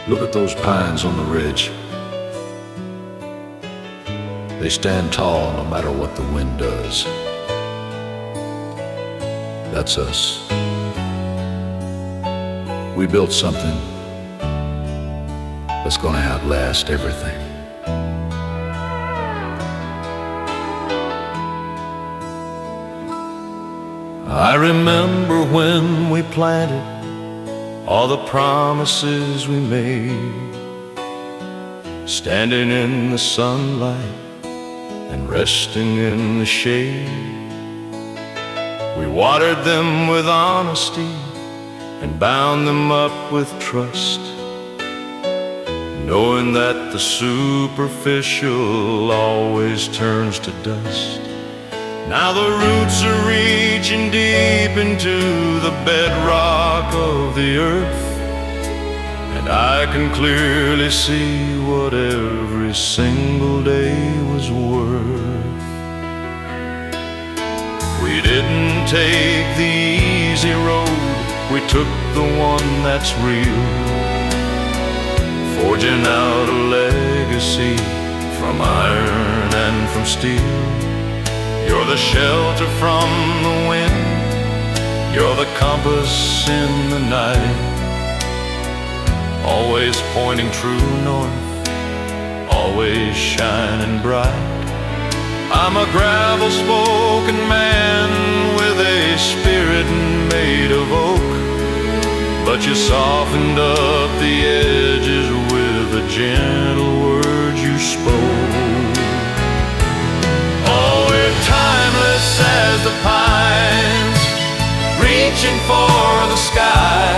Look at those pines on the ridge. They stand tall no matter what the wind does. That's us. We built something that's gonna outlast everything. I remember when we planted all the promises we made, standing in the sunlight and resting in the shade. We watered them with honesty and bound them up with trust, knowing that the superficial always turns to dust. Now the roots are reaching deep into the bedrock of the earth, and I can clearly see what every single day was worth. We didn't take the easy road, we took the one that's real, forging out a legacy from iron and from steel. You're the shelter from the wind, you're the compass in the night, always pointing true north, always shining bright. I'm a gravel-spoken man with a spirit made of oak, but you softened up the edges with the gentle words you spoke. Oh, we're timeless as the pines, reaching for the sky,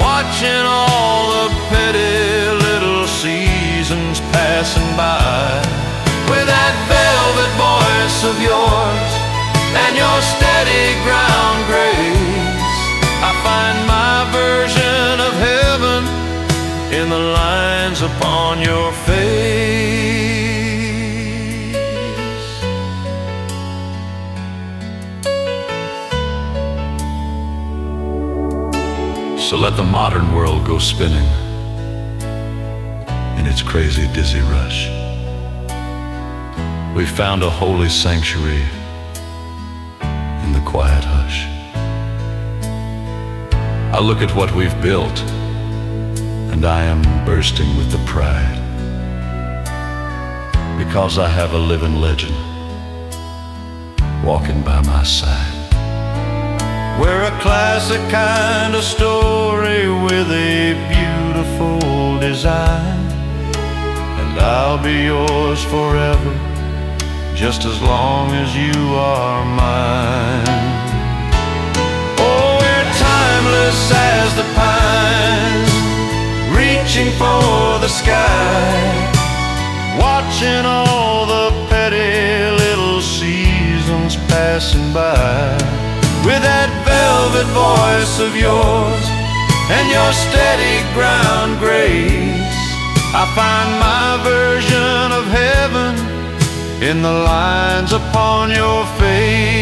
watching all the petty little seasons passing by. With that velvet voice of yours and your steady ground grace, I find my version of heaven in the lines upon your face. So let the modern world go spinning in its crazy, dizzy rush. We found a holy sanctuary in the quiet hush. I look at what we've built, and I am bursting with the pride, because I have a living legend walking by my side. We're a classic kind of story with a beautiful design, and I'll be yours forever, just as long as you are mine. Oh, we're timeless as the pines, reaching for the sky, watching all the petty little seasons passing by. With that velvet voice of yours and your steady ground grace, I find my version of heaven in the lines upon your face.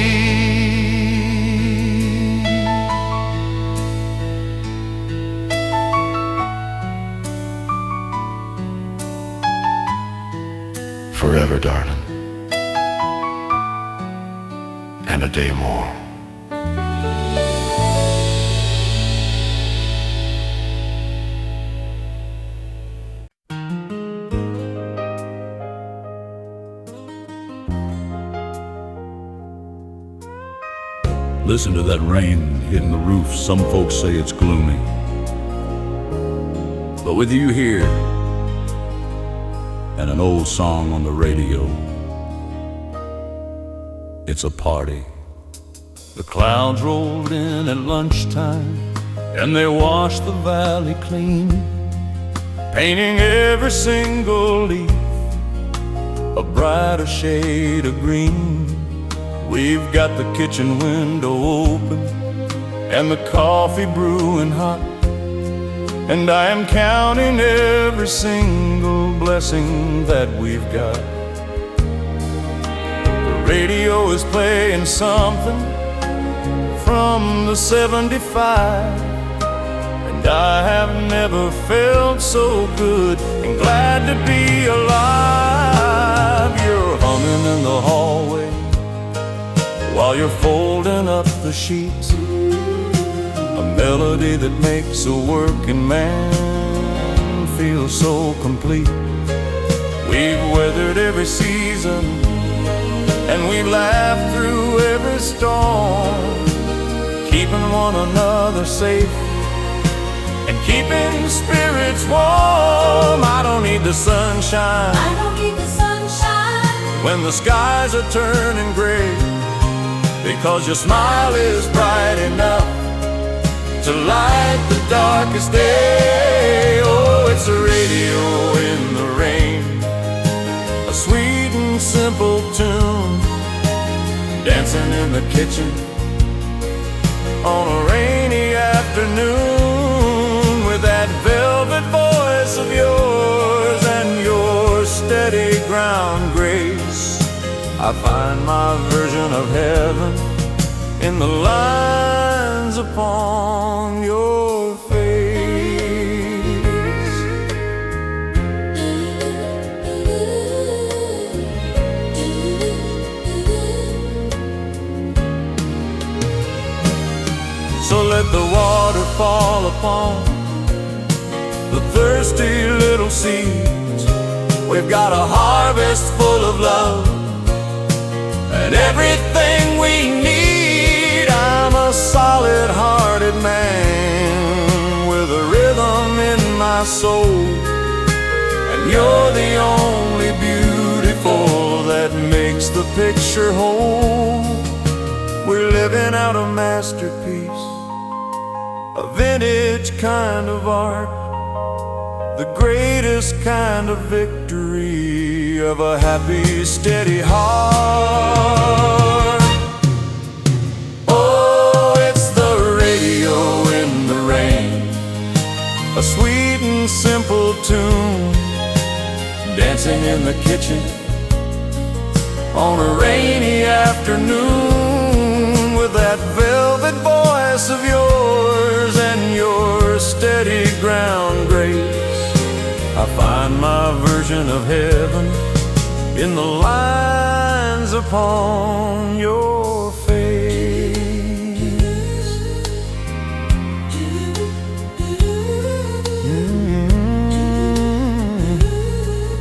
Forever, darling, and a day more. Listen to that rain hitting the roof. Some folks say it's gloomy, but with you here and an old song on the radio, it's a party. The clouds rolled in at lunchtime and they washed the valley clean, painting every single leaf a brighter shade of green. We've got the kitchen window open and the coffee brewing hot, and I am counting every single blessing that we've got. The radio is playing something from the '75, and and I have never felt so good and glad to be alive. You're humming in the hallway while you're folding up the sheets, a melody that makes a working man feel so complete. We've weathered every season and we've laughed through every storm, keeping one another safe and keeping spirits warm. I don't need the sunshine, I don't need the sunshine when the skies are turning gray, because your smile is bright enough to light the darkest day. Oh, it's a radio in the rain, a sweet and simple tune, dancing in the kitchen on a rainy afternoon, with that velvet voice of yours and your steady ground grace. I find my version of heaven in the lines upon your face. So let the water fall upon the thirsty little seeds. We've got a harvest full of love and everything we need. I'm a solid-hearted man with a rhythm in my soul, and you're the only beautiful that makes the picture whole. We're living out a masterpiece, a vintage kind of art, the greatest kind of victory of a happy, steady heart. Oh, it's the radio in the rain, a sweet and simple tune, dancing in the kitchen on a rainy afternoon, with that velvet voice of yours and your steady ground grace. I find my version of heaven in the lines upon your face.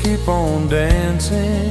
Keep on dancing.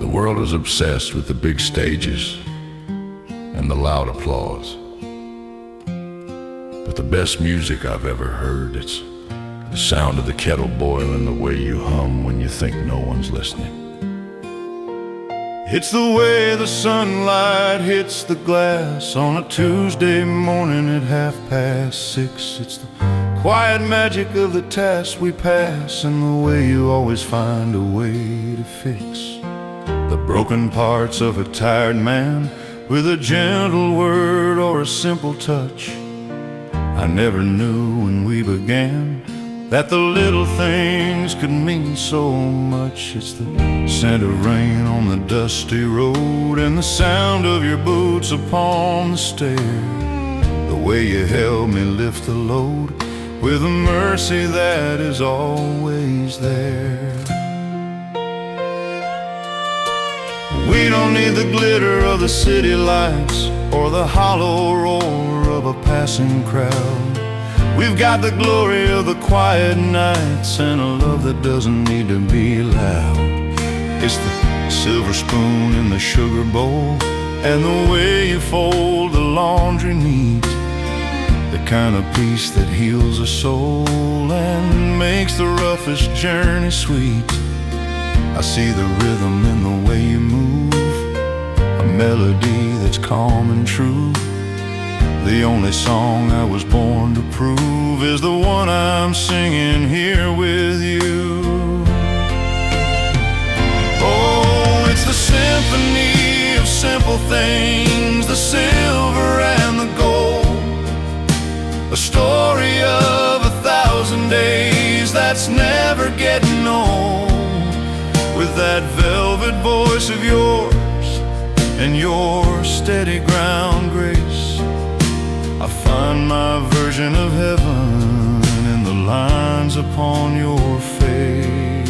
The world is obsessed with the big stages and the loud applause. But the best music I've ever heard, it's the sound of the kettle boiling, the way you hum when you think no one's listening. It's the way the sunlight hits the glass on a Tuesday morning at 6:30. It's the quiet magic of the task we pass, and the way you always find a way to fix the broken parts of a tired man with a gentle word or a simple touch. I never knew when we began that the little things could mean so much. It's the scent of rain on the dusty road and the sound of your boots upon the stair, the way you helped me lift the load with a mercy that is always there. We don't need the glitter of the city lights or the hollow roar of a passing crowd. We've got the glory of the quiet nights and a love that doesn't need to be loud. It's the silver spoon in the sugar bowl and the way you fold the laundry neat, the kind of peace that heals a soul and makes the roughest journey sweet. I see the rhythm in the way you move, a melody that's calm and true. The only song I was born to prove is the one I'm singing here with you. Oh, it's the symphony of simple things, the silver and the gold, a story of 1,000 days that's never getting old. With that velvet voice of yours and your steady ground grace, I find my version of heaven in the lines upon your face.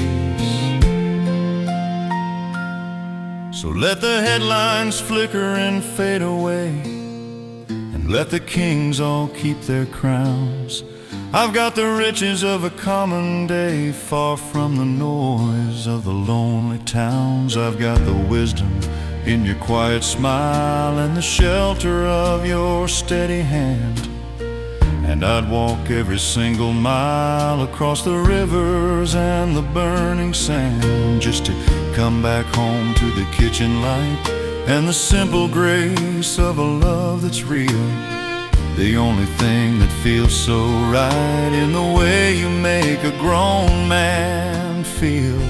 So let the headlines flicker and fade away, and let the kings all keep their crowns. I've got the riches of a common day, far from the noise of the lonely towns. I've got the wisdom in your quiet smile and the shelter of your steady hand. And I'd walk every single mile across the rivers and the burning sand, just to come back home to the kitchen light and the simple grace of a love that's real. The only thing that feels so right in the way you make a grown man feel.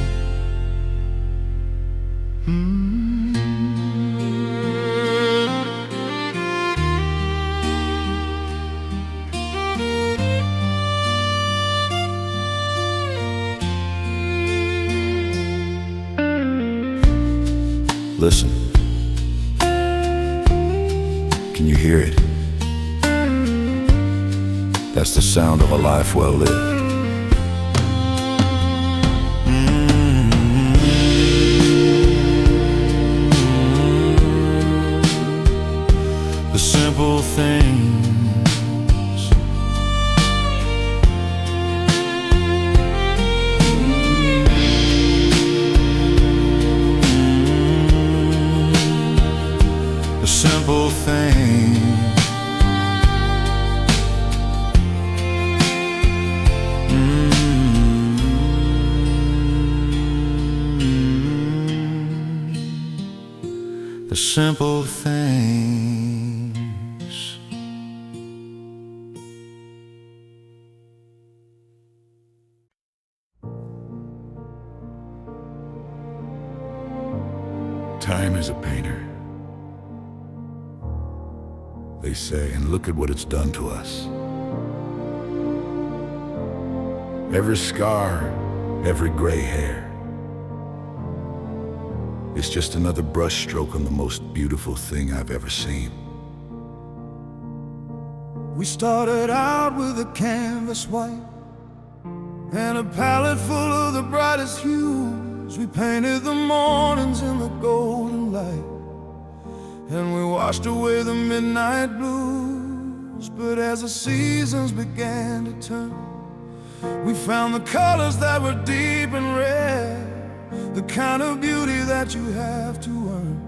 Listen, can you hear it? That's the sound of a life well lived. The simple things, the simple things. The simple things. Time is a painter, they say, and look at what it's done to us. Every scar, every gray hair, it's just another brushstroke on the most beautiful thing I've ever seen. We started out with a canvas white and a palette full of the brightest hues. We painted the mornings in the golden light, and we washed away the midnight blues. But as the seasons began to turn, we found the colors that were deep and rare, the kind of beauty that you have to earn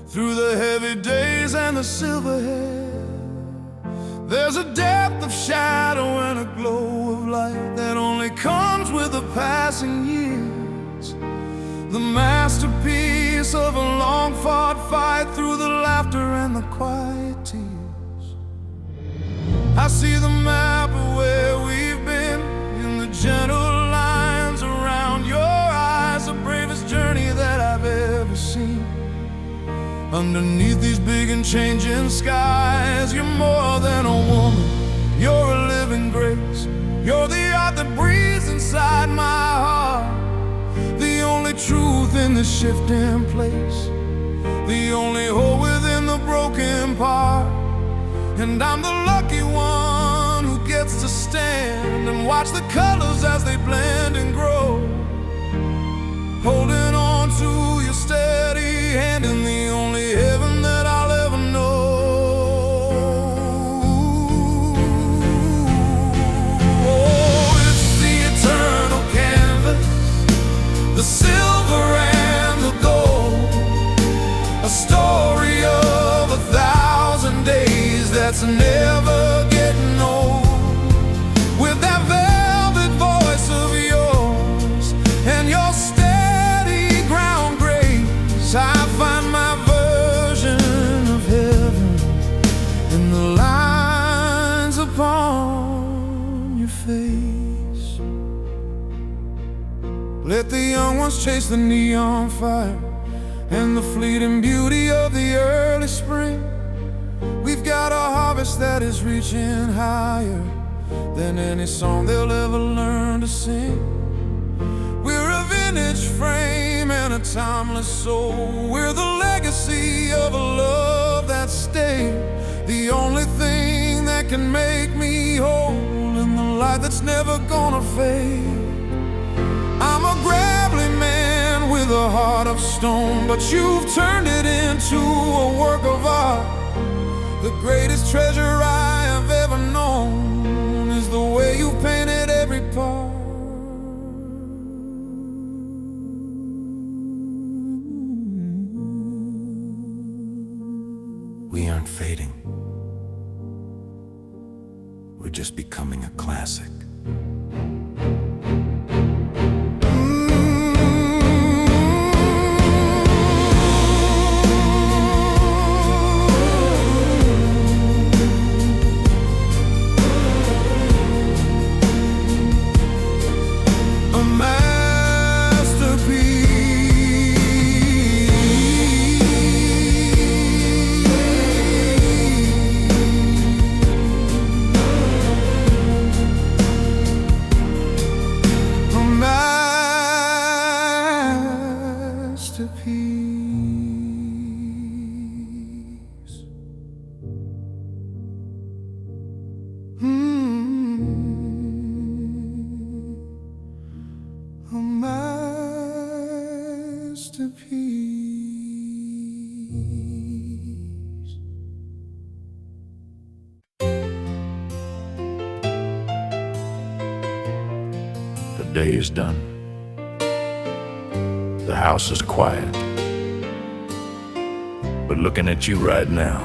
through the heavy days and the silver hair. There's a depth of shadow and a glow of light that only comes with the passing years, the masterpiece of a long-fought fight through the laughter and the quiet tears. I see the map of where we've been in the gentle lines around your eyes, the bravest journey that I've ever seen. Underneath these big and changing skies, you're more than a woman, you're a living grace. You're the art that breathes inside my heart, the only truth in this shifting place, the only hope within the broken part. And I'm the lucky one who gets to stand and watch the colors as they blend and grow, holding on to your steady hand in the only heaven that I'll ever know. Oh, it's the eternal canvas, the silver and the gold, a story of 1,000 days that's never getting old. With that velvet voice of yours and your steady young ones chase the neon fire and the fleeting beauty of the early spring. We've got a harvest that is reaching higher than any song they'll ever learn to sing. We're a vintage frame and a timeless soul. We're the legacy of a love that stayed, the only thing that can make me whole in the light that's never gonna fade. I'm a gravelly man with a heart of stone, but you've turned it into a work of art. The greatest treasure I have ever known is the way you've painted every part. We aren't fading. We're just becoming a classic. A masterpiece. The day is done. The house is quiet. But looking at you right now,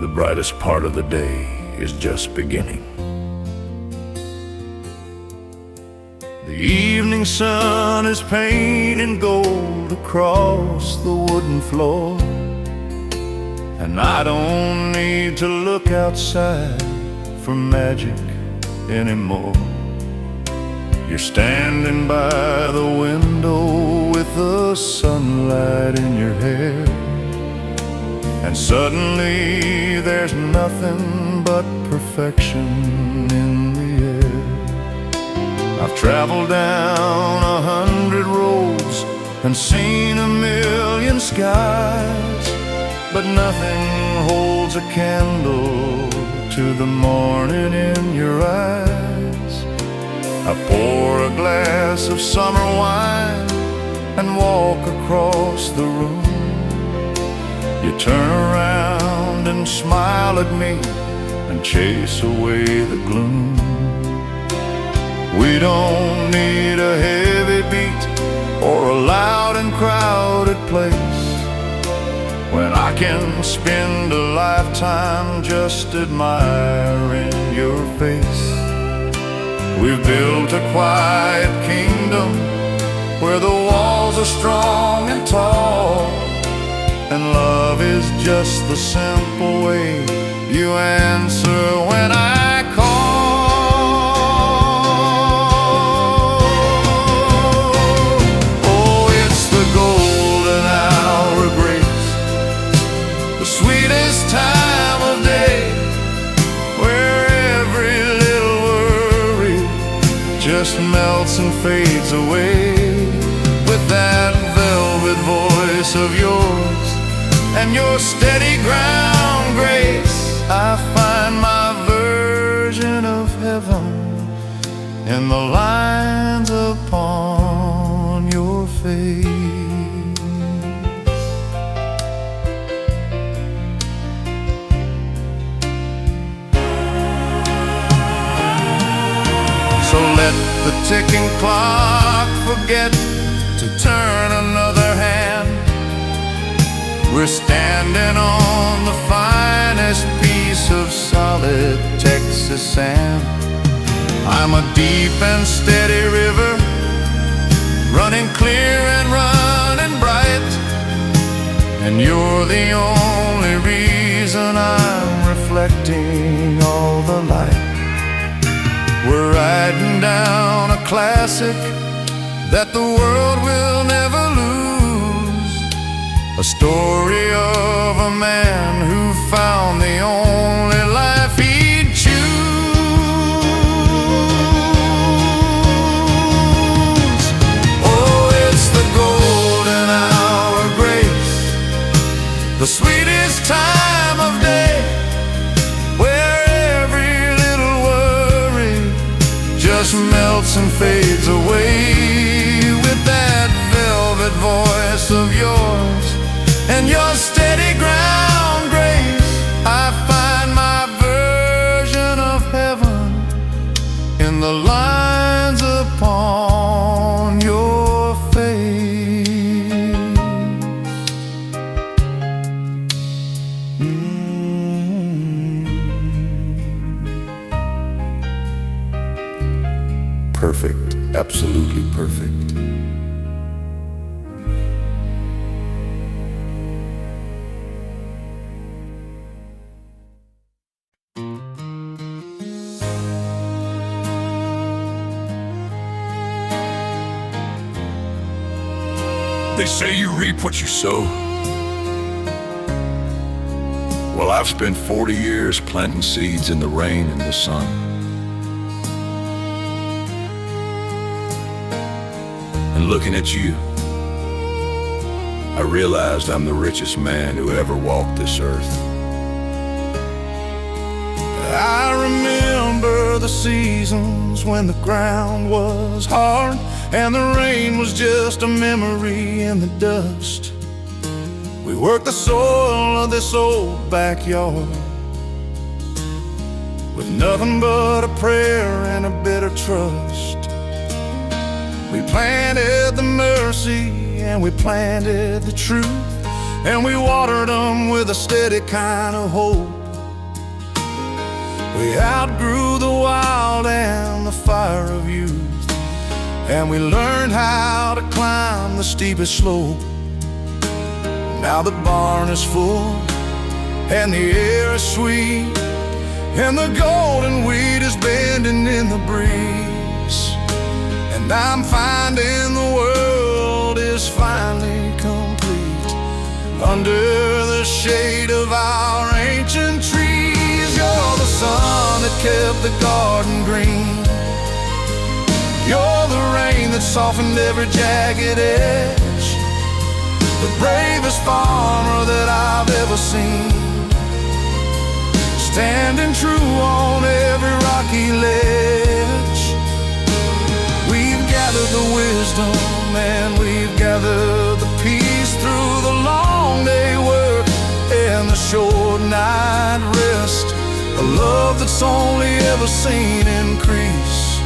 the brightest part of the day is just beginning. The evening sun is painting gold across the wooden floor, and I don't need to look outside for magic anymore. You're standing by the window with the sunlight in your hair, and suddenly there's nothing but perfection in the air. I've traveled down 100 roads and seen a million skies, but nothing holds a candle to the morning in your eyes. I pour a glass of summer wine and walk across the room. You turn around and smile at me and chase away the gloom. We don't need a heavy beat or a loud and crowded place when I can spend a lifetime just admiring your face. We've built a quiet kingdom where the walls are strong and tall, and love is just the simple way you answer when I call. Oh, it's the golden hour of grace, the sweetest time of day, where every little worry just melts and fades away. With that velvet voice of yours and your steady ground grace, I find my version of heaven in the lines upon your face. So let the ticking clock forget to turn another hand. We're standing on the finest piece of solid Texas sand. I'm a deep and steady river, running clear and running bright, and you're the only reason I'm reflecting all the light. We're riding down a classic that the world will never lose. A story of a man who found the only life he'd choose. Oh, it's the golden hour grace, the sweetest time of day, where every little worry just melts and fades away. With that velvet voice of yours and your steady ground grace, I find my version of heaven in the lines upon your face. Perfect, absolutely perfect. They say you reap what you sow. Well, I've spent 40 years planting seeds in the rain and the sun. And looking at you, I realized I'm the richest man who ever walked this earth. I remember the seasons when the ground was hard and the rain was just a memory in the dust. We worked the soil of this old backyard with nothing but a prayer and a bit of trust. We planted the mercy and we planted the truth, and we watered them with a steady kind of hope. We outgrew the wild and the fire of youth, and we learned how to climb the steepest slope. Now the barn is full and the air is sweet, and the golden wheat is bending in the breeze. And I'm finding the world is finally complete under the shade of our ancient trees. You're the sun that kept the garden green. You're the rain that softened every jagged edge, the bravest farmer that I've ever seen, standing true on every rocky ledge. We've gathered the wisdom and we've gathered the peace through the long day work and the short night rest. A love that's only ever seen increase,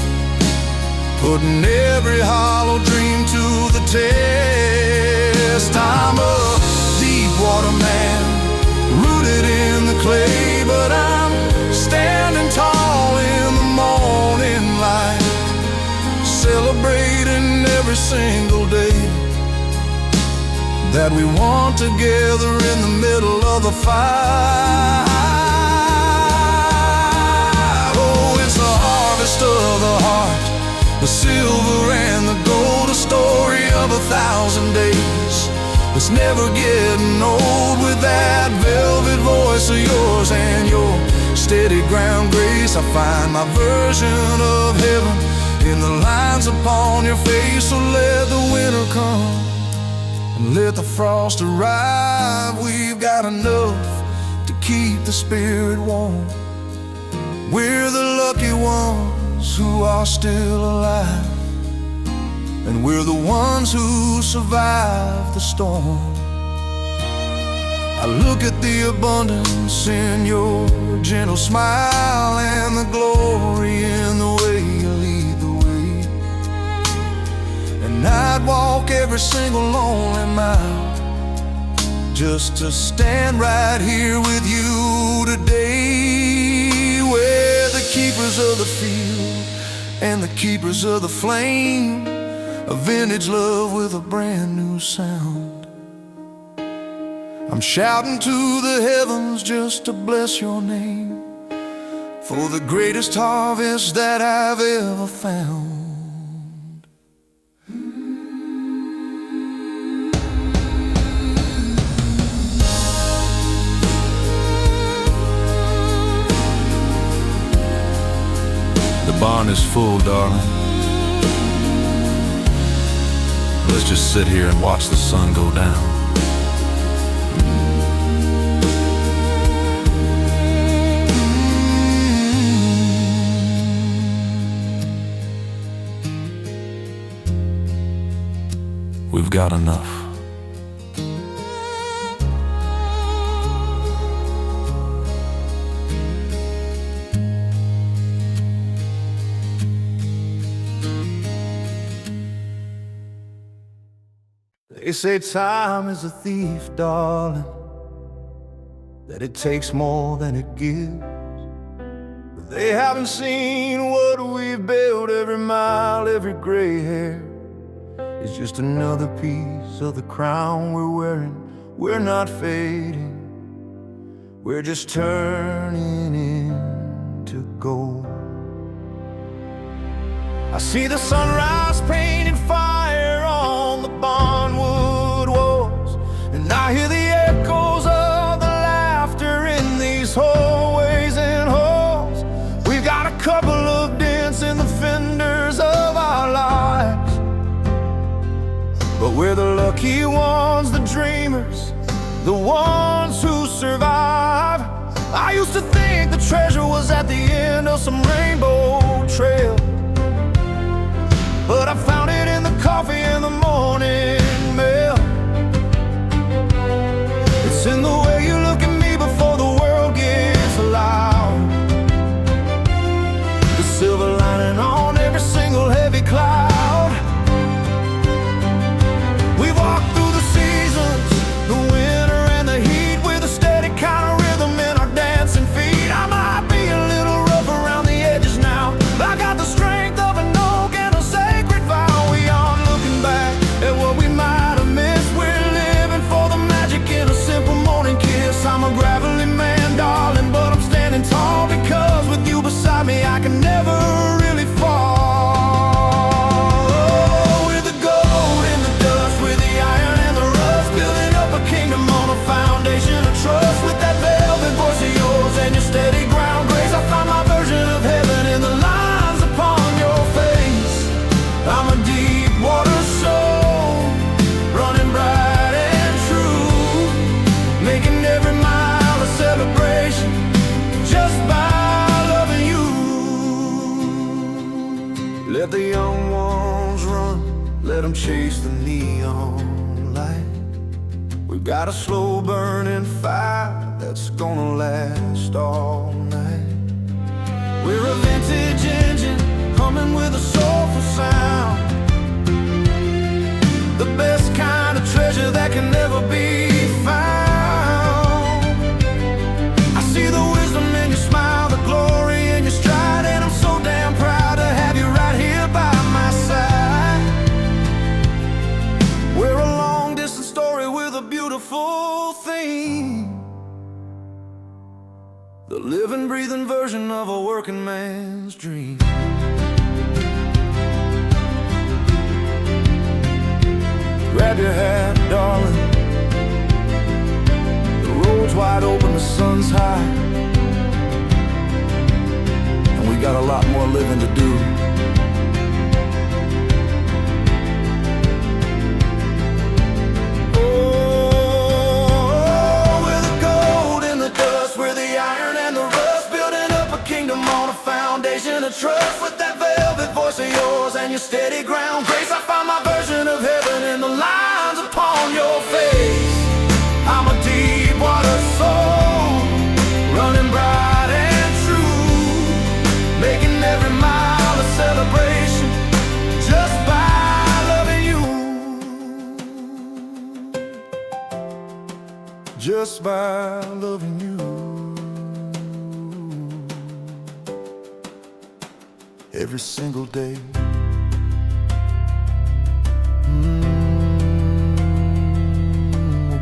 putting every hollow dream to the test. I'm a deep water man, rooted in the clay, but I'm standing tall in the morning light, celebrating every single day that we want together in the middle of the fight. Oh, it's the harvest of the heart, the silver and the gold, a story of 1,000 days that's never getting old. With that velvet voice of yours and your steady ground grace, I find my version of heaven in the lines upon your face. So let the winter come and let the frost arrive. We've got enough to keep the spirit warm. We're the lucky ones who are still alive, and we're the ones who survived the storm. I look at the abundance in your gentle smile and the glory in the way you lead the way, and I'd walk every single lonely mile just to stand right here with you today. We're the keepers of the field and the keepers of the flame, a vintage love with a brand new sound. I'm shouting to the heavens just to bless your name for the greatest harvest that I've ever found. is full, darling. Let's just sit here and watch the sun go down. We've got enough. They say time is a thief, darling, that it takes more than it gives. But they haven't seen what we've built. Every mile, every gray hair is just another piece of the crown we're wearing. We're not fading, we're just turning into gold. I see the sunrise painting fire on the barnwood walls, and I hear the echoes of the laughter in these hallways and halls. We've got a couple of dents in the fenders of our lives, but we're the lucky ones, the dreamers, the ones who survive. I used to think the treasure was at the end of some rainbow trail, but I found it in the coffee in the morning mail. It's in the way you look at me before the world gets loud. The silver lining on every single heavy cloud. We walk through the seasons, the winter and the heat, with a steady kind of rhythm in our dancing feet. I might be a little rough around the edges now, but I got the strength of an oak and a sacred vow. We aren't looking back at what we might have missed. We're living for the magic in a simple morning kiss. I'm a gravelly man, darling, but I'm standing tall, because with you beside me I can never really fall. Oh, we're the gold in the dust, we're the iron and the rust, building up a kingdom on a foundation of trust. With that velvet voice of yours and your steady ground grace, I find my version of heaven in the lines upon your face. I'm a deep water soul, running bright and true, making every mile a celebration just by loving you. Let the young ones run, let them chase the neon light. We've got a slow burning fire that's gonna last all night. We're a vintage engine humming with a soulful sound, the best kind of treasure that can never be found. I see the wisdom in your smile, the glory in your stride, and I'm so damn proud to have you right here by my side. We're a long distance story with a beautiful theme, the living, breathing version of a working man's dream. Grab your hat, darling, the road's wide open, the sun's high, and we got a lot more living to do. Oh, we're the gold in the dust, we're the iron and the rust, building up a kingdom on a foundation of trust. With that velvet voice of yours and your steady ground grace, I find my version of heaven in the lines upon your face. I'm a deep water soul, running bright and true, making every mile a celebration just by loving you. Just by loving you. Every single day.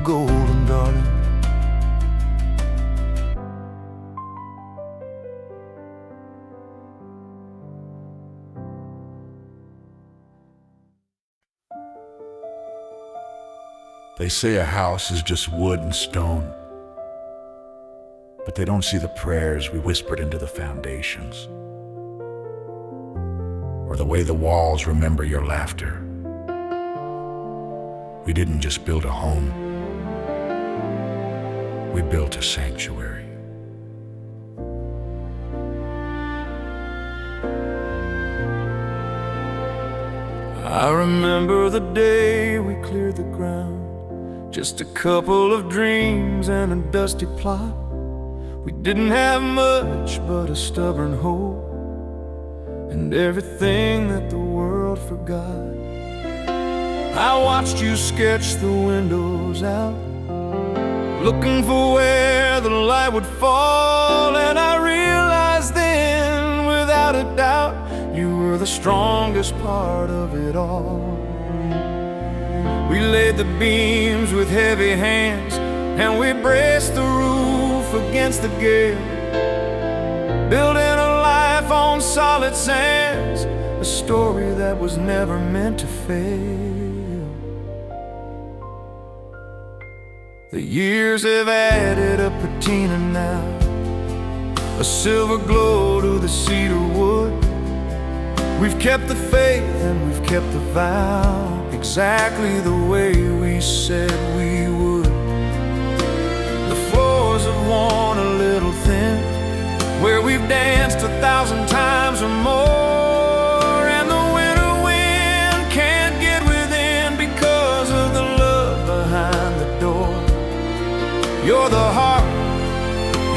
Golden, darling. They say a house is just wood and stone, but they don't see the prayers we whispered into the foundations. or the way the walls remember your laughter. We didn't just build a home, we built a sanctuary. I remember the day we cleared the ground, just a couple of dreams and a dusty plot. We didn't have much but a stubborn hope and everything that the world forgot. I watched you sketch the windows out, looking for where the light would fall, and I realized then, without a doubt, you were the strongest part of it all. We laid the beams with heavy hands, and we braced the roof against the gale, building a life on solid sands, a story that was never meant to fail. The years have added a patina now, a silver glow to the cedar wood. We've kept the faith and we've kept the vow, exactly the way we said we would. The floors have worn a little thin, where we've danced 1,000 times or more, and the winter wind can't get within because of the love behind the door. You're the heart,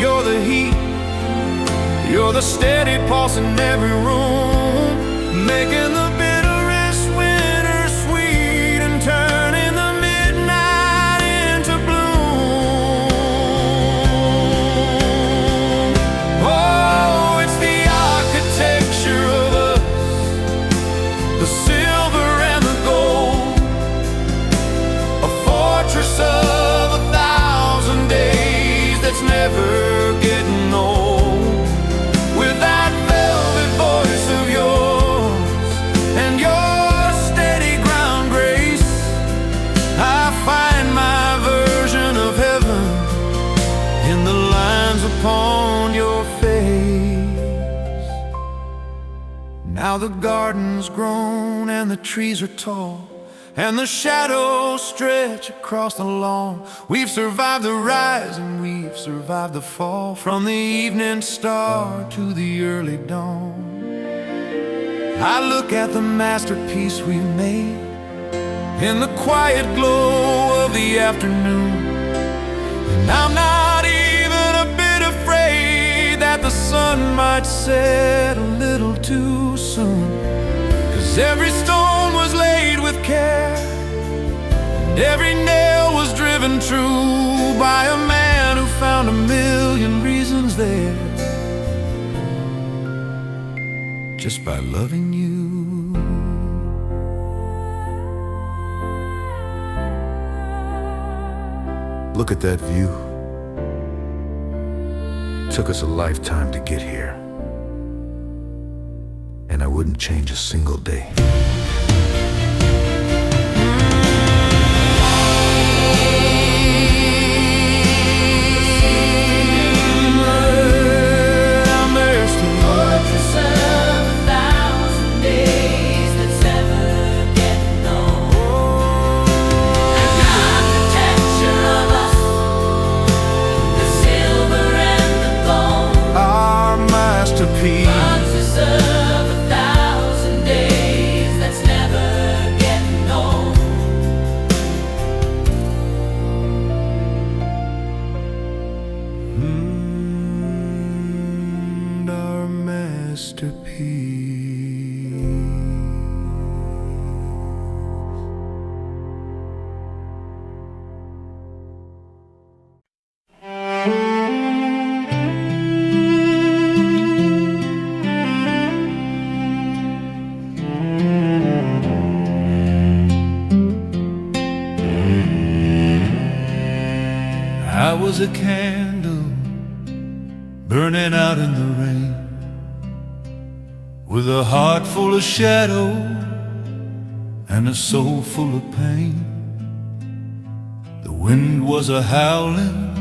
you're the heat, you're the steady pulse in every room, making the bitterest winter sweet and turning the midnight into bloom. Oh, it's the architecture of us, the silver and the gold, a fortress of 1,000 days that's never getting old. With that velvet voice of yours and your steady ground grace, I find my version of heaven in the lines upon your face. Now the garden's grown and the trees are tall, and the shadows stretch across the lawn. We've survived the rise and we've survived the fall, from the evening star to the early dawn. I look at the masterpiece we've made in the quiet glow of the afternoon, and I'm not even a bit afraid that the sun might set a little too soon, 'cause every stone was laid with care, and every nail was driven true by a man who found a million reasons there, just by loving you. Look at that view. Took us a lifetime to get here, and I wouldn't change a single day. Fortress of 1,000 days that's never getting old. Our masterpiece. I was a candle burning out in the rain, with a heart full of shadow and a soul full of pain. The wind was a howling,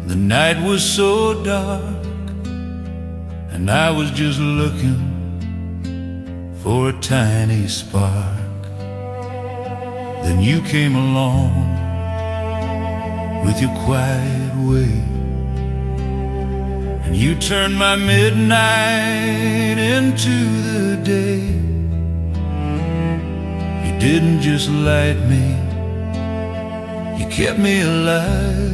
the night was so dark, and I was just looking for a tiny spark. Then you came along with your quiet way, and you turned my midnight into the day. You didn't just light me, you kept me alive,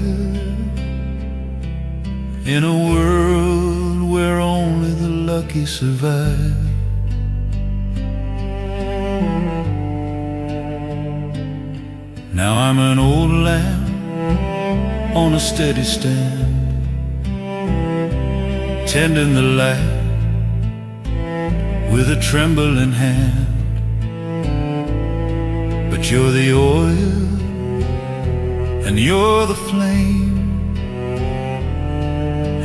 in a world where only the lucky survive. Now I'm an old lamb on a steady stand, tending the light with a trembling hand. But you're the oil and you're the flame,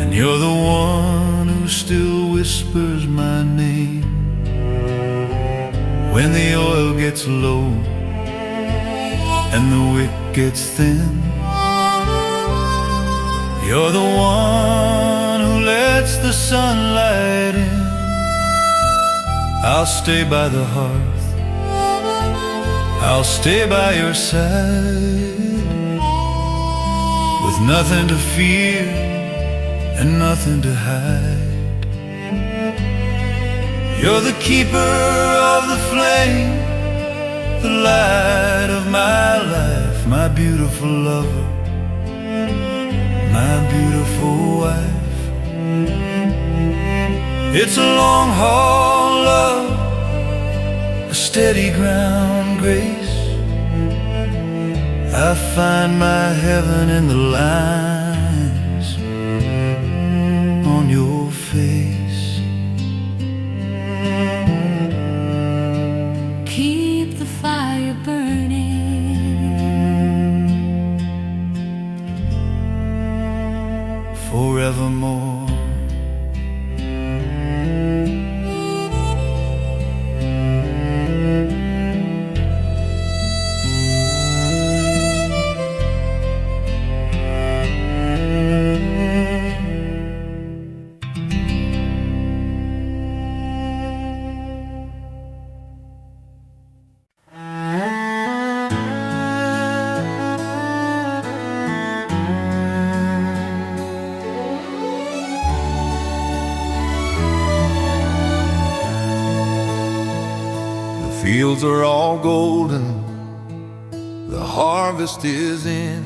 and you're the one who still whispers my name. When the oil gets low and the wick gets thin, you're the one who lets the sunlight in. I'll stay by the hearth, I'll stay by your side, with nothing to fear and nothing to hide. You're the keeper of the flame, the light of my life, my beautiful lover, my beautiful wife. It's a long haul love, a steady ground grace. I find my heaven in the lines on your face. Keep the fire burning forevermore. Fields are all golden, the harvest is in,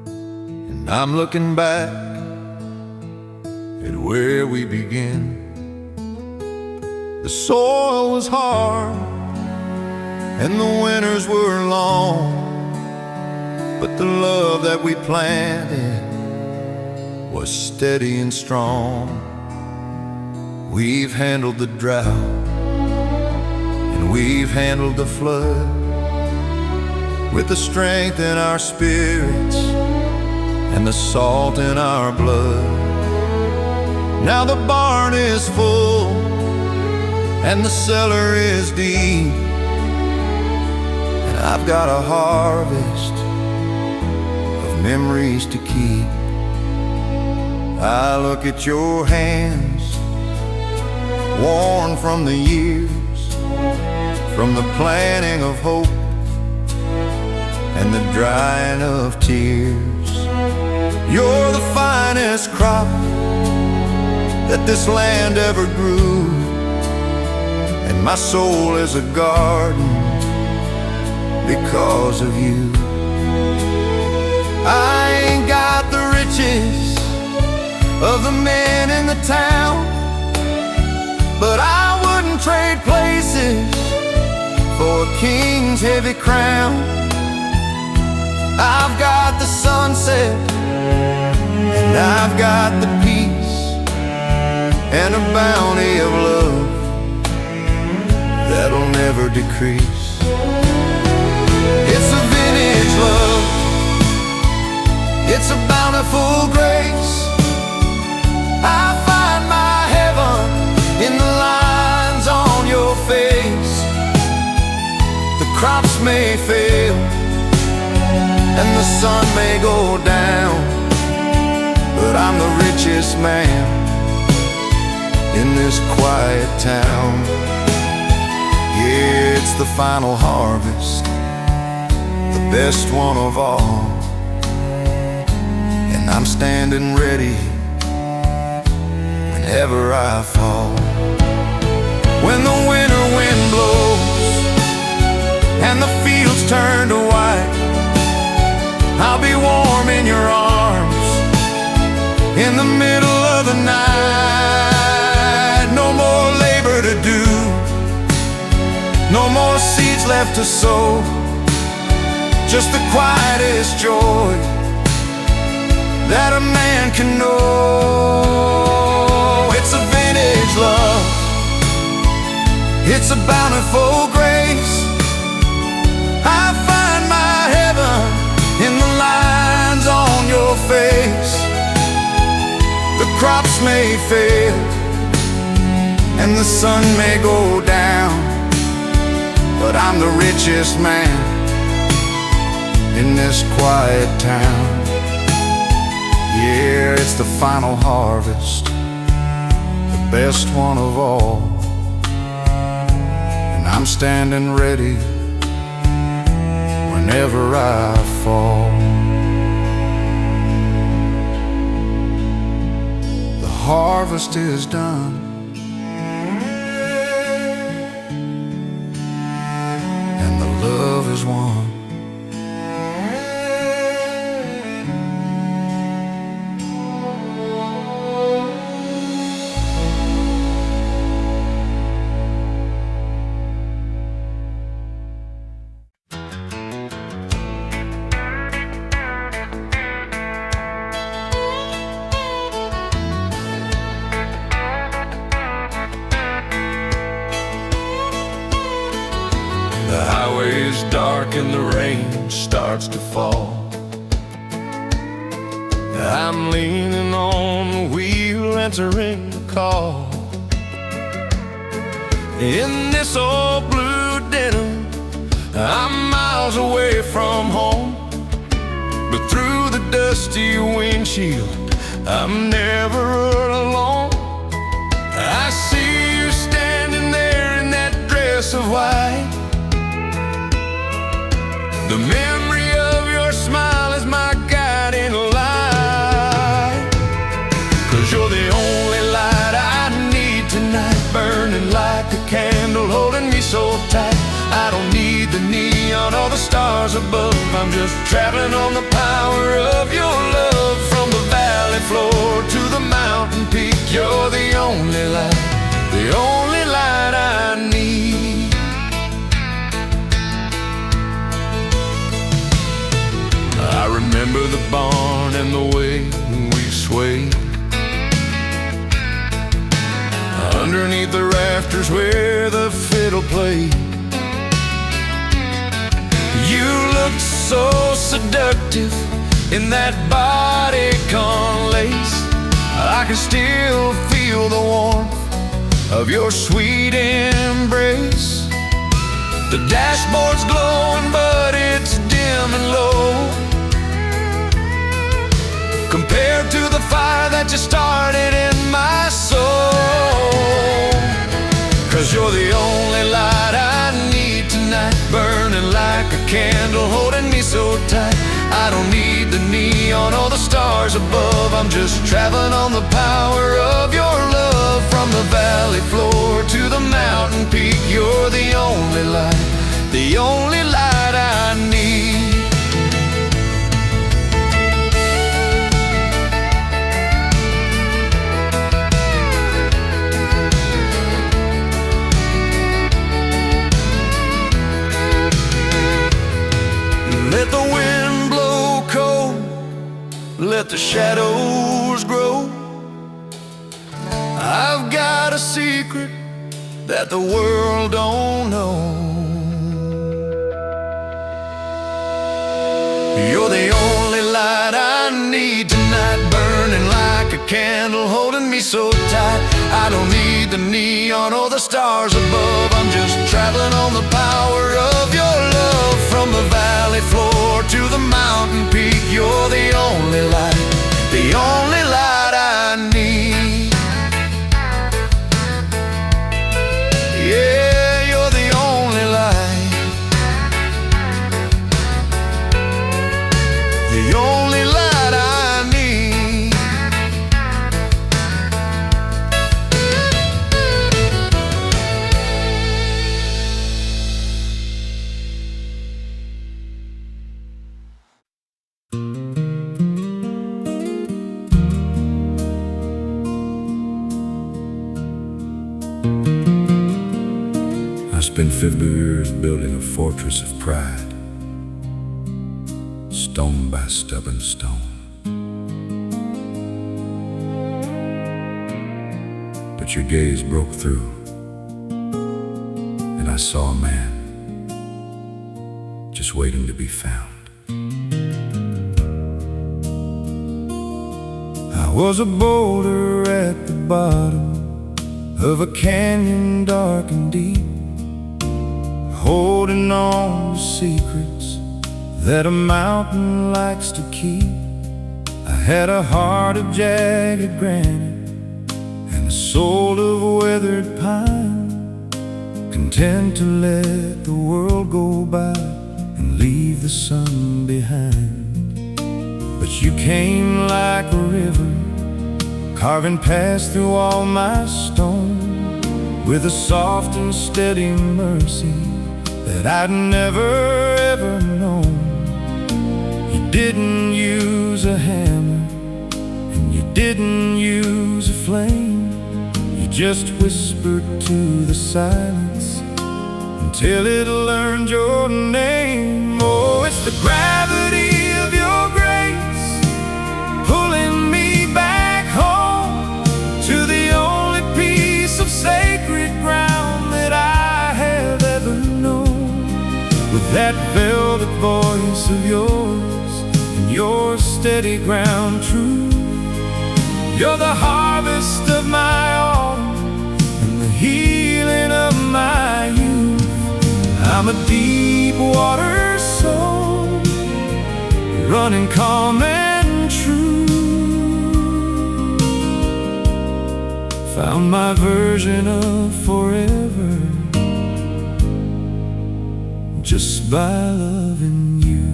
and I'm looking back at where we began. The soil was hard and the winters were long, but the love that we planted was steady and strong. We've handled the drought and we've handled the flood, with the strength in our spirits and the salt in our blood. Now the barn is full and the cellar is deep, and I've got a harvest of memories to keep. I look at your hands, worn from the years, from the planting of hope and the drying of tears. You're the finest crop that this land ever grew, and my soul is a garden because of you. I ain't got the riches of the men in the town, but I wouldn't trade places for a king's heavy crown. I've got the sunset and I've got the peace and a bounty of love that'll never decrease. It's a vintage love, it's a bountiful grace. I find my heaven in the lines on your face. The crops may fail and the sun may go down, but I'm the richest man in this quiet town. Yeah, it's the final harvest, the best one of all. And I'm standing ready whenever I fall. When the winter wind blows and the fields turn to white, I'll be warm in your arms in the middle of the night. No more labor to do, no more seeds left to sow, just the quietest joy that a man can know. It's a vintage love, it's a bountiful grace. I find my heaven in the lines on your face. The crops may fail and the sun may go down, but I'm the richest man in this quiet town. Yeah, it's the final harvest, the best one of all. And I'm standing ready whenever I fall. The harvest is done, and the love is won. The highway's dark and the rain starts to fall. I'm leaning on the wheel, answering the call. In this old blue denim, I'm miles away from home, but through the dusty windshield, I'm never alone. I see you standing there in that dress of white. The memory of your smile is my guiding light. 'Cause you're the only light I need tonight, burning like a candle, holding me so tight. I don't need the neon or the stars above, I'm just traveling on the power of your love. From the valley floor to the mountain peak, you're the only light, the only light I need. I remember the barn and the way we swayed underneath the rafters where the fiddle played. You looked so seductive in that bodycon lace. I can still feel the warmth of your sweet embrace. The dashboard's glowing, but it's dim and low compared to the fire that you started in my soul. 'Cause you're the only light I need tonight, burning like a candle, holding me so tight. I don't need the neon or the stars above, I'm just traveling on the power of your love. From the valley floor to the mountain peak, you're the only light, the only light I need. Let the wind blow cold, let the shadows grow. I've got a secret that the world don't know. You're the only light I need tonight, burning like a candle, holding me so tight. I don't need the neon or the stars above, I'm just traveling on the power of your love. From the valley floor to the mountain peak, you're the only light, the only light I need. Yeah, you're the only spent 50 years building a fortress of pride, stone by stubborn stone. But your gaze broke through, and I saw a man just waiting to be found. I was a boulder at the bottom of a canyon dark and deep, holding on to secrets that a mountain likes to keep. I had a heart of jagged granite and a soul of weathered pine, content to let the world go by and leave the sun behind. But you came like a river, carving paths through all my stone, with a soft and steady mercy that I'd never ever known. You didn't use a hammer, and you didn't use a flame. You just whispered to the silence until it learned your name. Oh, it's the gravity of your grace pulling me back home to the only piece of sacred ground that I have ever known. With that velvet voice of yours and your steady ground truth, you're the harvest of my autumn and the healing of my youth. I'm a deep water soul, running calm and true. Found my version of forever just by loving you.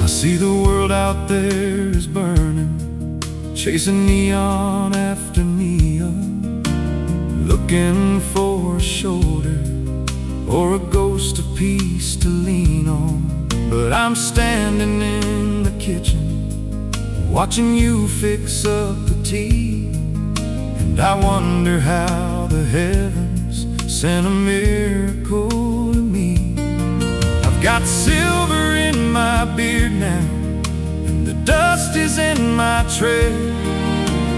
I see the world out there is burning, chasing neon after neon, looking for a shoulder or a ghost of peace to lean on. But I'm standing in the kitchen, watching you fix up the tea, and I wonder how the heavens sent a miracle to me. I've got silver in my beard now, and the dust is in my tread,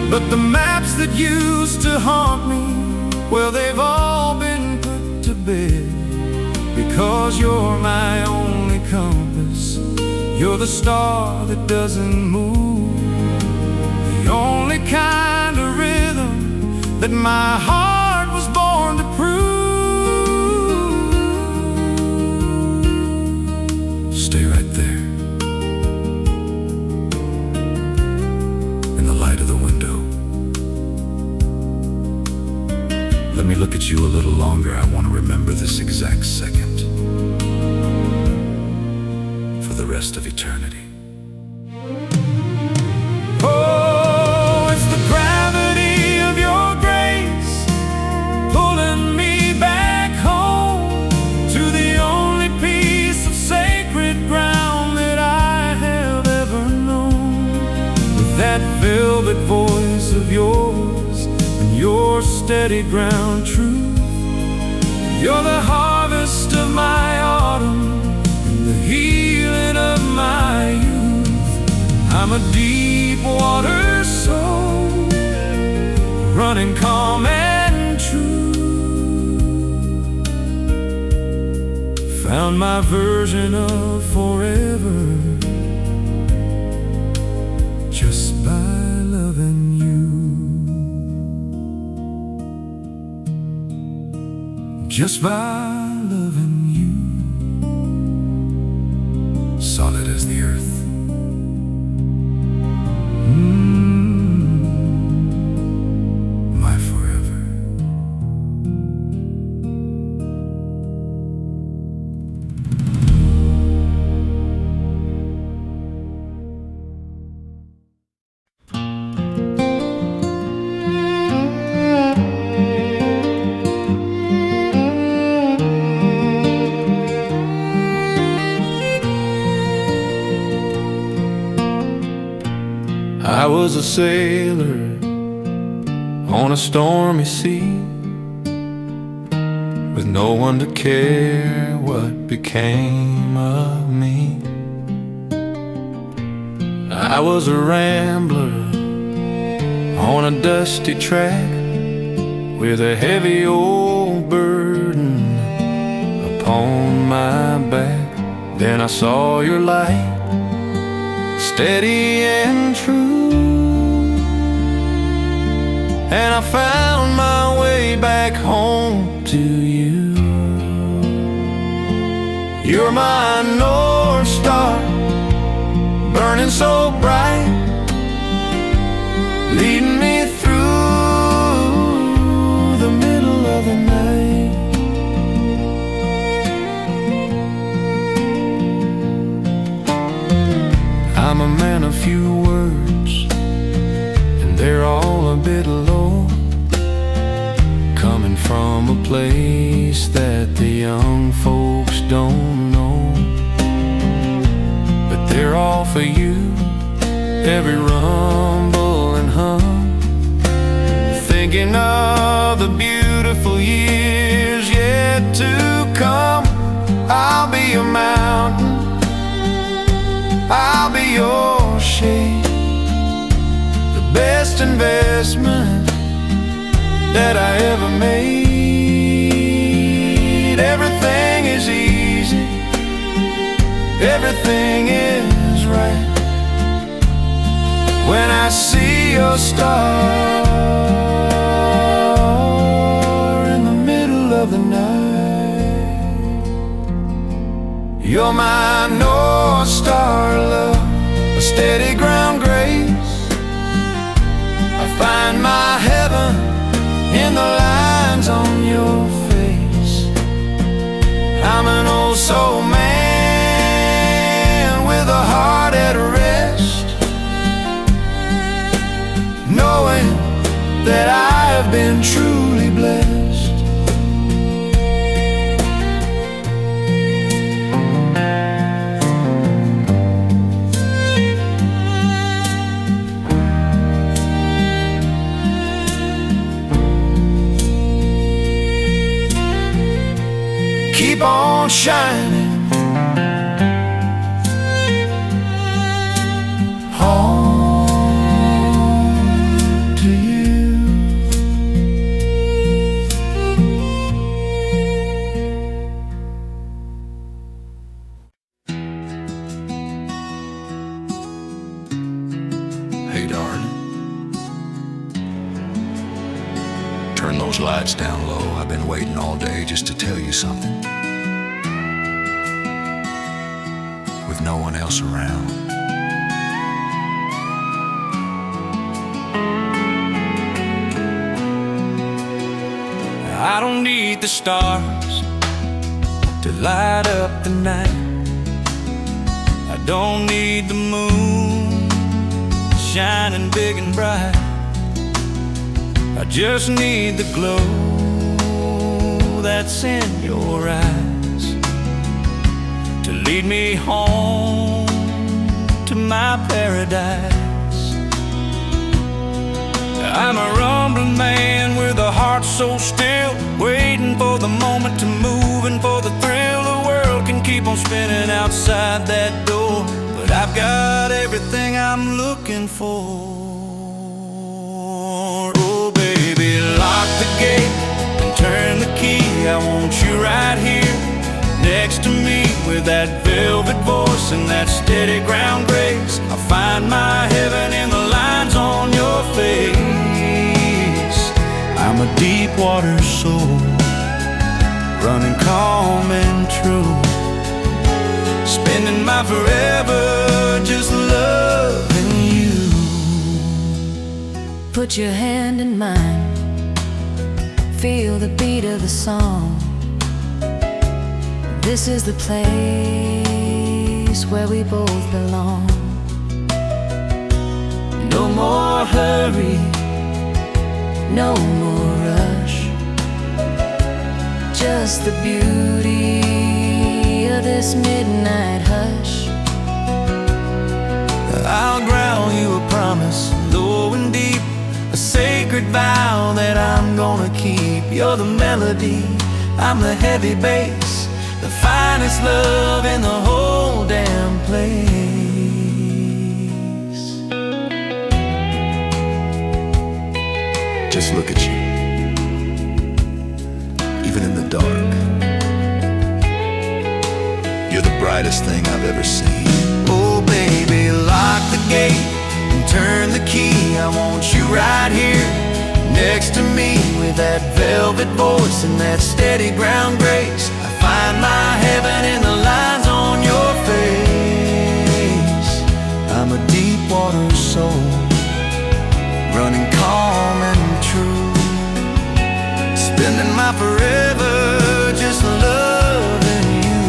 but the maps that used to haunt me, well, they've all been put to bed. Because you're my only compass, you're the star that doesn't move, the only kind of rhythm that my heart was born to prove. Stay right there, in the light of the window. Let me look at you a little longer. I want to remember this exact second for the rest of eternity. Oh, it's the gravity of your grace pulling me back home to the only piece of sacred ground that I have ever known. With that velvet voice of yours and your steady ground truth, you're the harvest of my autumn and the healing of my youth. I'm a deep water soul, running calm and true. Found my version of forever just by loving you. Just by loving you, solid as the earth. My forever. I was a sailor on a stormy sea, with no one to care what became of me. I was a rambler on a dusty track, with a heavy old burden upon my back. Then I saw your light, steady and true, and I found my way back home to you. You're my North Star, burning so bright, leading me through the middle of the night. I'm a man of few words, and they're all a bit low, coming from a place that the young folks don't know. But they're all for you, every rumble and hum, thinking of the beautiful years yet to come. I'll be your mountain, I'll be your shade, the best investment that I ever made. Everything is easy, everything is right, when I see your star in the middle of the night. You're my North Star, love, a steady ground grace. I find my heaven in the lines on your face. I'm an old soul man with a heart at rest, knowing that I have been truly blessed. Keep on shining, home to you. Hey, darling, turn those lights down low. I've been waiting all day just to tell you something, with no one else around. I don't need the stars to light up the night. I don't need the moon shining big and bright. I just need the glow that's in your eyes to lead me home to my paradise. I'm a rumbling man with a heart so still, waiting for the moment to move and for the thrill. The world can keep on spinning outside that door, but I've got everything I'm looking for. Oh baby, lock the gate and turn the key. I want you right here next to me, with that velvet voice and that steady ground grace. I find my heaven in the lines on your face. I'm a deep water soul, running calm and true, spending my forever just loving you. Put your hand in mine, feel the beat of the song. This is the place where we both belong. No more hurry, no more rush, just the beauty of this midnight hush. I'll ground you a promise, low and deep, a sacred sacred vow that I'm gonna keep. You're the melody, I'm the heavy bass, the finest love in the whole damn place. Just look at you, even in the dark. You're the brightest thing I've ever seen. Oh baby, lock the gate and turn the key. I want you right here next to me, with that velvet voice and that steady ground grace. I find my heaven in the lines on your face. I'm a deep water soul, running calm and true, spending my forever just loving you.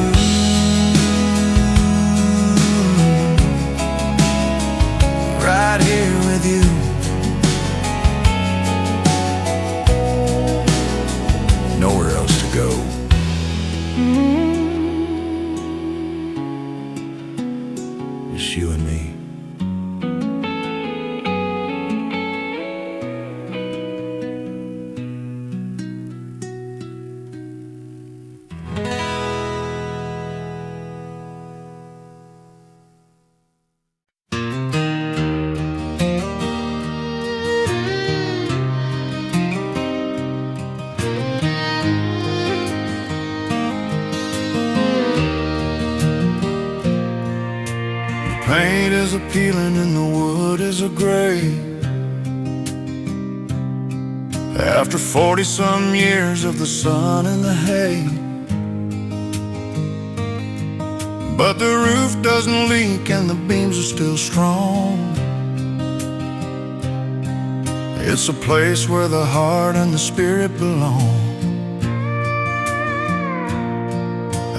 Right here with you. Nowhere else to go. Just you and me. Paint is appealing and the wood is a gray. After 40-some years of the sun and the hay, but the roof doesn't leak and the beams are still strong. It's a place where the heart and the spirit belong.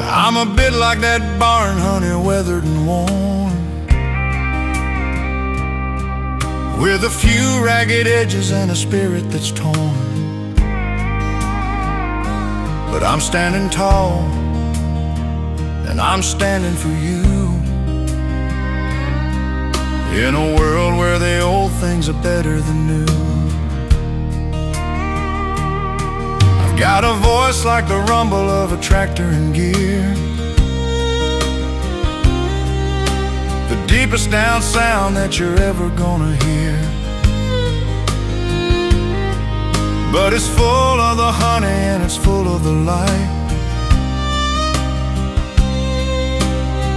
I'm a bit like that barn, honey, weathered and worn, with a few ragged edges and a spirit that's torn. But I'm standing tall, and I'm standing for you, in a world where the old things are better than new. I've got a voice like the rumble of a tractor in gear, the deepest down sound that you're ever gonna hear. But it's full of the honey and it's full of the light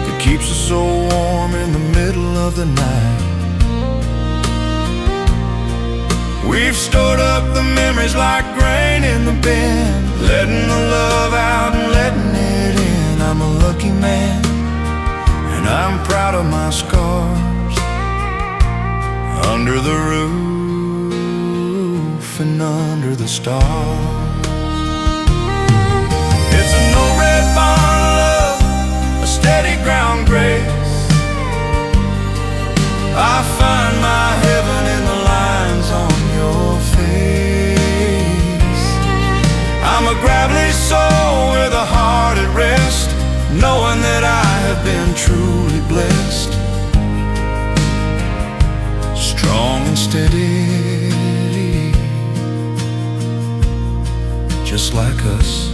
that keeps us so warm in the middle of the night. We've stored up the memories like grain in the bin, letting the love out and letting it in. I'm a lucky man, and I'm proud of my scars, under the roof and under the stars. It's an old red barn love, a steady ground grace. I find my heaven in the lines on your face. I'm a gravelly soul with a heart at rest, knowing that I have been truly blessed, strong and steady, just like us.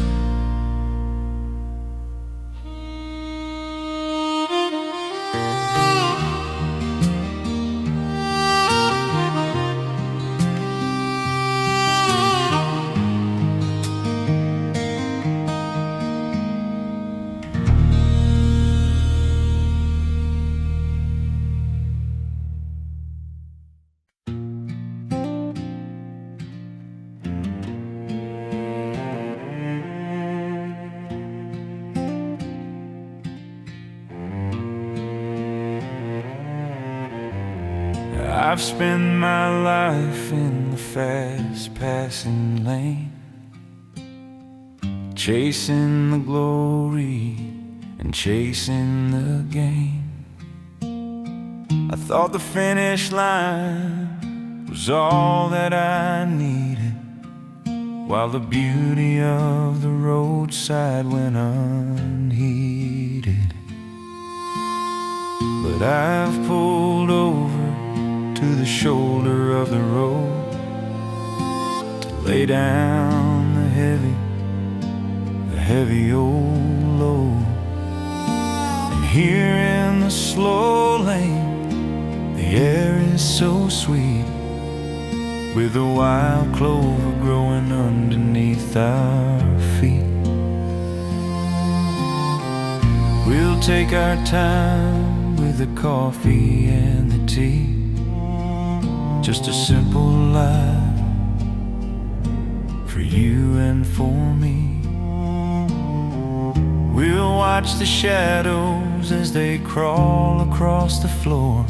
I've spent my life in the fast-passing lane, chasing the glory and chasing the gain. I thought the finish line was all that I needed, while the beauty of the roadside went unheeded. But I've pulled over to the shoulder of the road, lay down the heavy old load. And here in the slow lane, the air is so sweet, with the wild clover growing underneath our feet. We'll take our time with the coffee and the tea, just a simple life for you and for me. We'll watch the shadows as they crawl across the floor,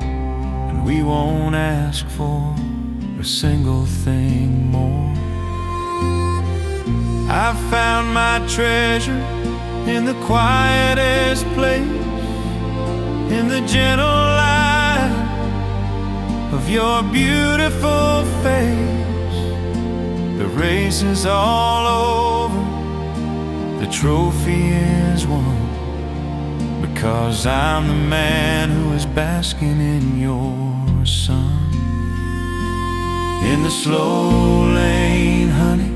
and we won't ask for a single thing more. I found my treasure in the quietest place, in the gentle light of your beautiful face. The race is all over, the trophy is won, because I'm the man who is basking in your sun. In the slow lane, honey,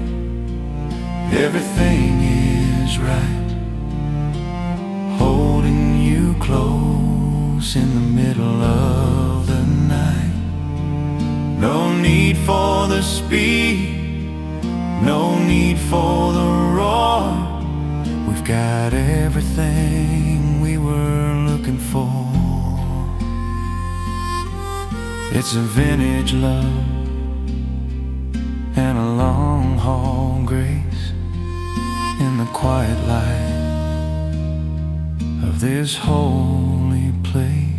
everything is right, holding you close in the middle of the night. No need for the speed, no need for the roar. We've got everything we were looking for. It's a vintage love and a long haul grace, in the quiet light of this holy place.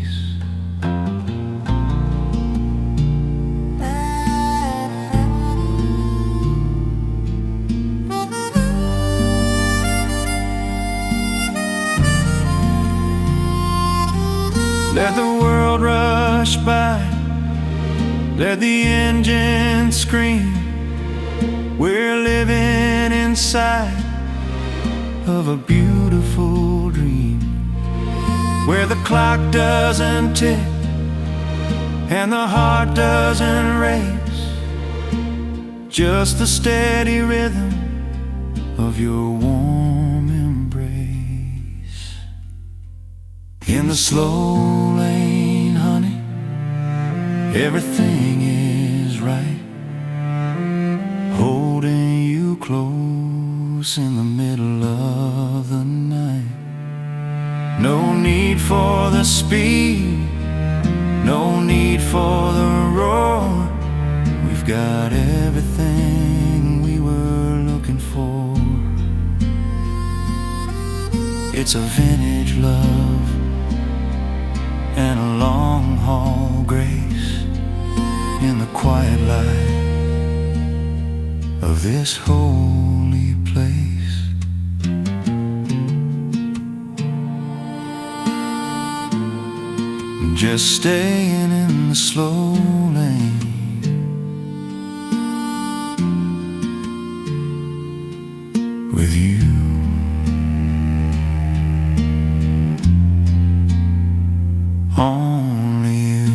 Let the world rush by, let the engine scream. We're living inside of a beautiful dream, where the clock doesn't tick and the heart doesn't race, just the steady rhythm of your warm embrace. In the slow lane, honey, everything is right, holding you close in the middle of the night. No need for the speed, no need for the roar. We've got everything we were looking for. It's a vintage love and a long haul grace, in the quiet light of this holy place. Just staying in the slow lane, with you. Only you.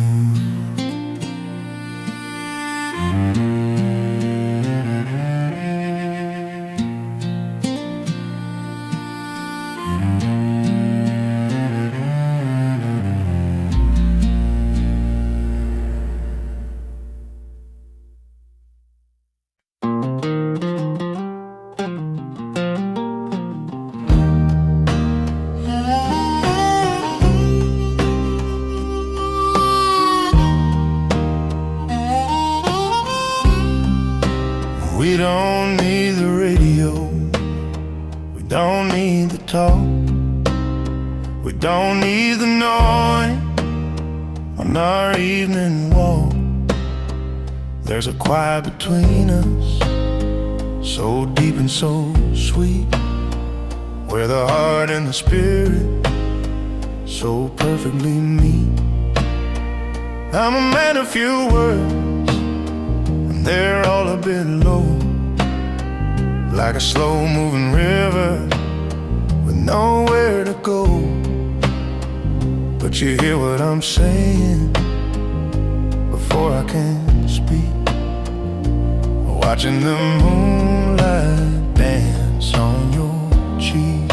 We don't need the radio, we don't need the talk, we don't need the noise on our evening walk. There's a quiet between us, so deep and so sweet, where the heart and the spirit so perfectly meet. I'm a man of few words, and they're all a bit low, like a slow-moving river with nowhere to go. But you hear what I'm saying before I can speak. watching the moonlight dance on your cheek.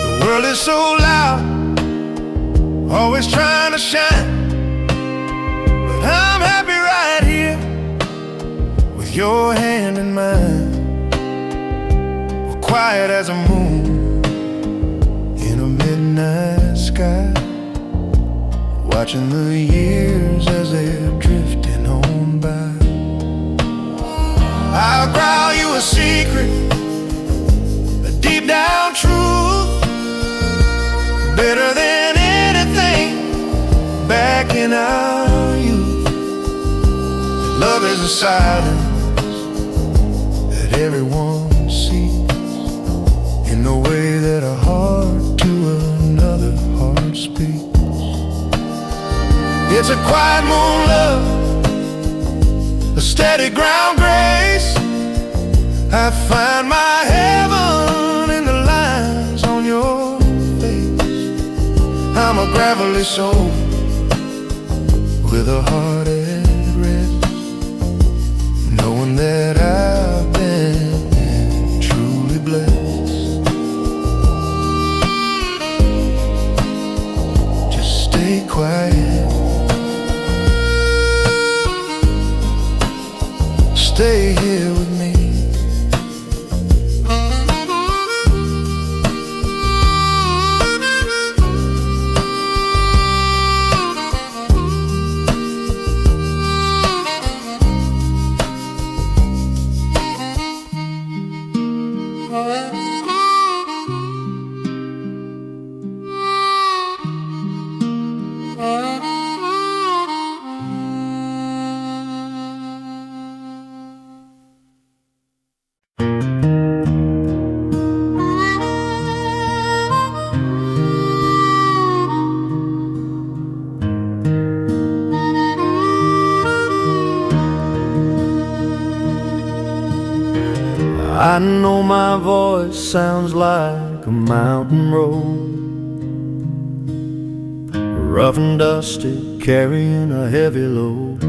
The world is so loud, always trying to shine, but I'm happy right here with your hand in mine. We're quiet as a moon in a midnight sky, watching the years as they're drifting on by. I'll growl you a secret, a deep down truth, better than anything back in our youth. Love is a silence that everyone sees, in the way that a heart to another heart speaks. It's a quiet moon love, a steady ground grace. I find my heaven in the lines on your face. I'm a gravelly soul with a heart at rest, knowing that I've been truly blessed. Just stay quiet, stay here with me. I know my voice sounds like a mountain road, rough and dusty, carrying a heavy load.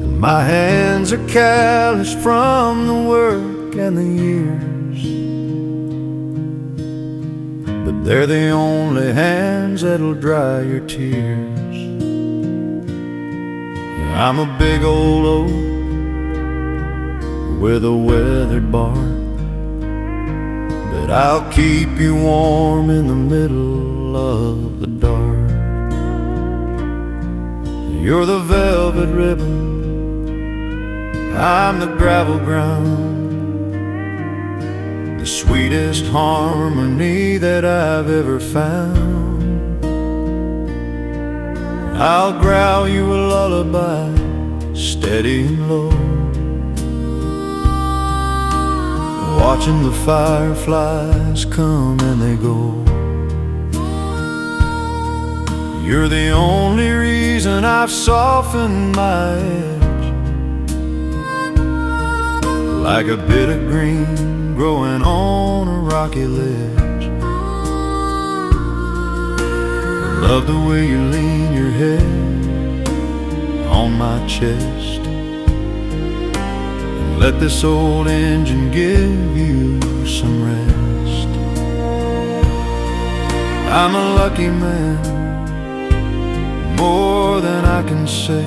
And my hands are calloused from the work and the years, but they're the only hands that'll dry your tears. I'm a big old oak with a weathered bark, but I'll keep you warm in the middle of the dark. You're the velvet ribbon, I'm the gravel ground, the sweetest harmony that I've ever found. I'll growl you a lullaby, steady and low, watching the fireflies come and they go. You're the only reason I've softened my edge, like a bit of green growing on a rocky ledge. I love the way you lean your head on my chest, let this old engine give you some rest. I'm a lucky man, more than I can say,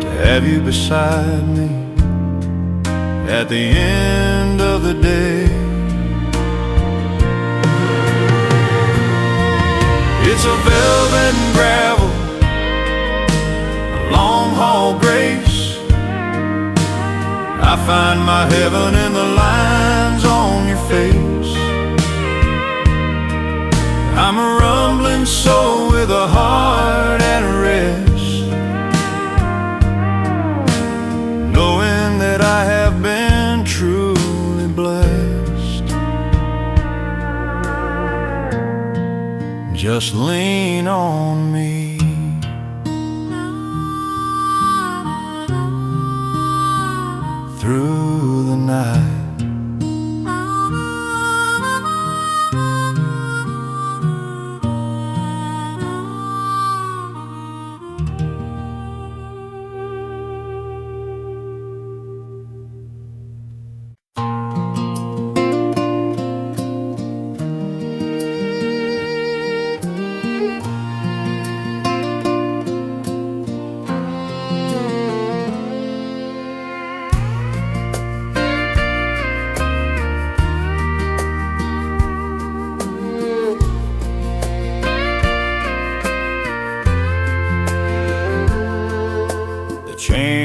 to have you beside me at the end of the day. It's a velvet and gravel, a long haul grace. I find my heaven in the lines on your face. I'm a rumbling soul with a heart at rest, knowing that I have been truly blessed. Just lean on me. Through the night.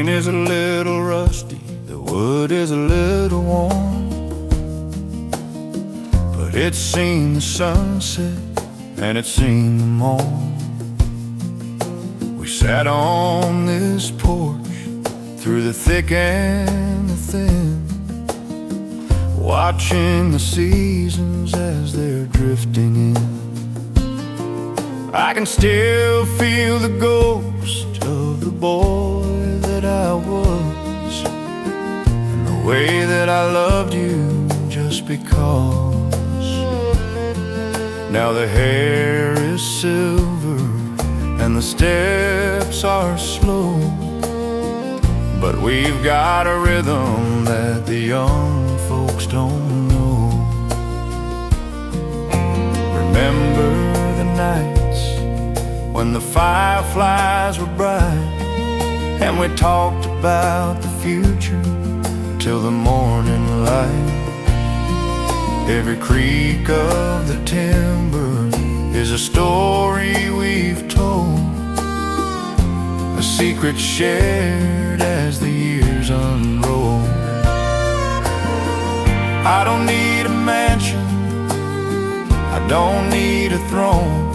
is a little rusty, the wood is a little worn, but it's seen the sunset and it's seen the morn. We sat on this porch through the thick and the thin, watching the seasons as they're drifting in. I can still feel the ghost of the boy that I was, and the way that I loved you just because. Now the hair is silver and the steps are slow, but we've got a rhythm that the young folks don't know. Remember the nights when the fireflies were bright, and we talked about the future till the morning light. Every creak of the timber is a story we've told, a secret shared as the years unroll. I don't need a mansion, I don't need a throne.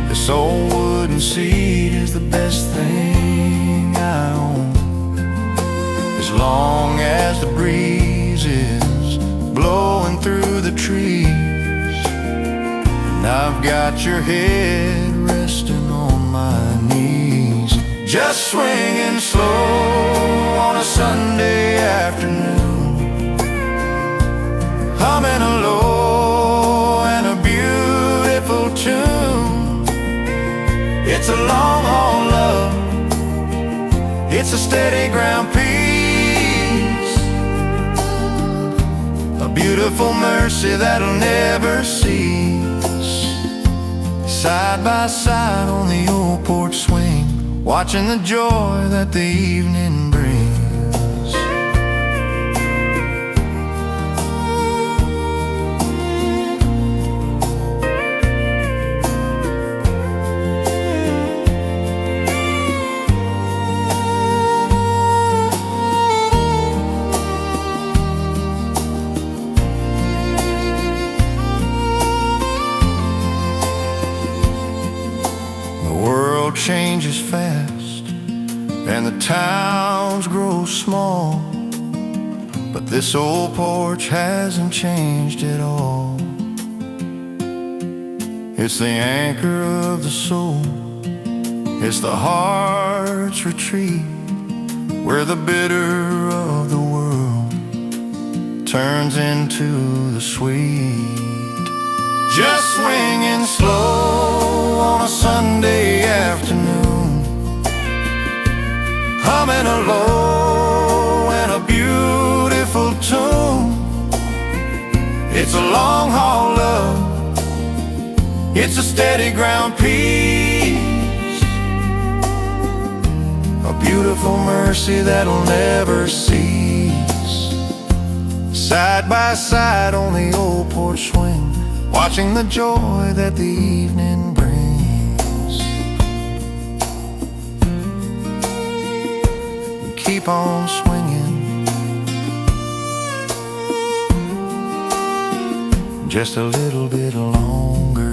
This old wooden seat is the best thing I own. As long as the breeze is blowing through the trees, and I've got your head resting on my knees. Just swinging slow on a Sunday afternoon, humming a low and a beautiful tune. It's a long haul love, it's a steady ground peace, a beautiful mercy that'll never cease. Side by side on the old porch swing, watching the joy that the evening brings. Changes fast and the towns grow small, but this old porch hasn't changed at all. It's the anchor of the soul, it's the heart's retreat, where the bitter of the world turns into the sweet. Just swinging slow on a Sunday afternoon, humming a low and a beautiful tune. It's a long haul love, it's a steady ground peace, a beautiful mercy that'll never cease. Side by side on the old porch swing, watching the joy that the evening brings. Keep on swinging, just a little bit longer.